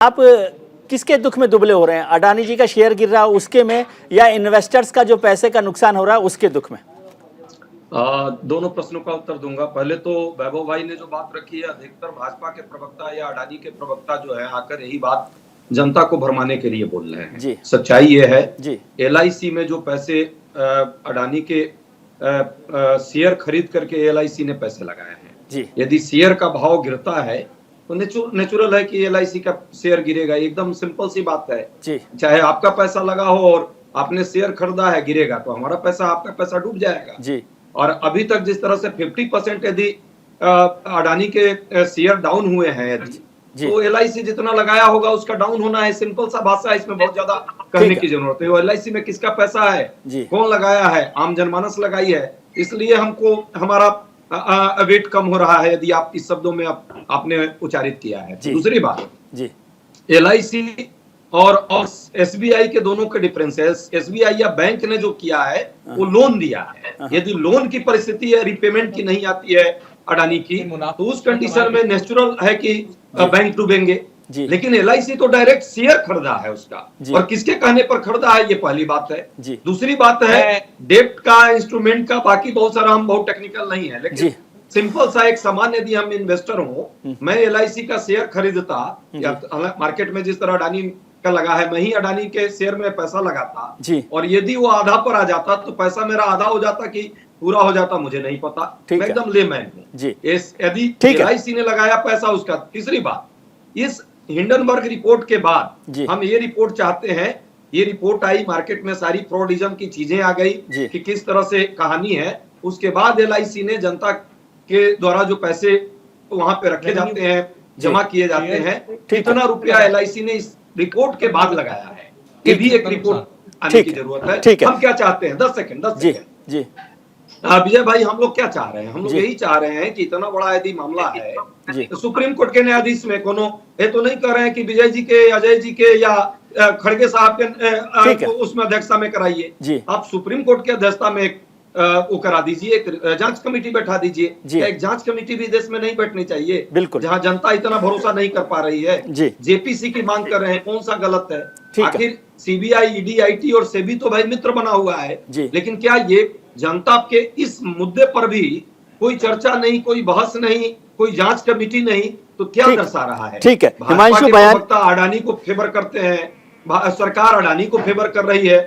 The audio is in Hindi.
आप किसके दुख में दुबले हो रहे हैं? अडानी जी का शेयर गिर रहा है उसके में, या इन्वेस्टर्स का जो पैसे का नुकसान हो रहा है उसके दुख में? दोनों प्रश्नों का उत्तर दूंगा। पहले तो वैभव भाई ने जो बात रखी है, अधिकतर भाजपा के प्रवक्ता या अडानी के प्रवक्ता जो है आकर यही बात जनता को भरमाने के लिए बोल रहे हैं। जी। सच्चाई ये है जी। LIC में जो पैसे अडानी के शेयर खरीद करके LIC ने पैसे लगाए हैं, जी। यदि शेयर का भाव गिरता है तो नेचुरल है कि LIC का शेयर गिरेगा। एकदम सिंपल सी बात है। जी। चाहे आपका पैसा लगा हो और आपने शेयर खरीदा है, गिरेगा तो हमारा पैसा, आपका पैसा डूब जाएगा। जी। और अभी तक जिस तरह से 50% यदि अडानी के शेयर डाउन हुए हैं यदि, तो LIC जितना लगाया होगा उसका डाउन होना है। सिंपल सा भाषा, इसमें बहुत ज्यादा करने की जरूरत है। वो LIC में किसका पैसा है, कौन लगाया है? आम जनमानस लगाई है। इसलिए हमको हमारा वेट कम हो रहा है, यदि आप इस शब्दों में आपने उच्चारित किया है। दूसरी बात, LIC और SBI के दोनों के डिफरेंस है। SBI या बैंक ने जो किया है वो लोन दिया है। यदि लोन की परिस्थिति है, रिपेमेंट की नहीं आती है अडानी की, तो उस कंडीशन में नेचुरल है कि बैंक डूबेंगे। लेकिन LIC तो डायरेक्ट शेयर खरीदा है उसका, और किसके कहने पर खरीदा है, ये पहली बात है। दूसरी बात है डेब्ट का, इंस्ट्रूमेंट का, बाकी बहुत सारा, हम बहुत टेक्निकल नहीं है, लेकिन सिंपल सा एक सामान्य, यदि हम इन्वेस्टर हो, मैं LIC का शेयर खरीदता, या मार्केट में जिस तरह अडानी का लगा है, मैं ही अडानी के शेयर में पैसा लगाता, और यदि वो आधा पर आ जाता तो पैसा मेरा आधा हो जाता कि पूरा हो जाता, मुझे नहीं पता। मैं एकदम लेमैन हूँ। यदि LIC ने लगाया पैसा उसका। तीसरी बात, इस हिंडनबर्ग रिपोर्ट के बाद हम ये रिपोर्ट चाहते हैं, ये रिपोर्ट आई, मार्केट में सारी फ्रॉडिज्म की चीजें आ गई कि किस तरह से कहानी है। उसके बाद LIC ने जनता के द्वारा जो पैसे वहां पे रखे जाते हैं, जमा किए जाते हैं, कितना रुपया LIC ने इस रिपोर्ट के बाद लगाया है, ये भी एक रिपोर्ट आने की जरूरत है। हम क्या चाहते हैं? 10 सेकंड। विजय भाई, हम लोग क्या चाह रहे हैं? हम लोग यही चाह रहे हैं कि इतना बड़ा यदि मामला है, तो सुप्रीम कोर्ट के न्यायाधीश में कोनो ये तो नहीं कर रहे हैं कि विजय जी के, अजय जी के या खड़गे साहब के उसमें अध्यक्षता में कराइए। आप सुप्रीम कोर्ट की अध्यक्षता में वो करा दीजिए, एक जांच कमेटी बैठा दीजिए। एक जांच कमेटी भी देश में नहीं बैठनी चाहिए जहां जनता इतना भरोसा नहीं कर पा रही है। JPC की मांग कर रहे हैं, कौन सा गलत है? आखिर CBI, ED, IT और SEBI तो भाई मित्र बना हुआ है, लेकिन क्या ये जनता के इस मुद्दे पर भी कोई चर्चा नहीं, कोई बहस नहीं, कोई जांच कमेटी नहीं, तो क्या दर्शा रहा है? हिमांशु बयान अडानी को फेवर करते हैं, सरकार अडानी को फेवर कर रही है।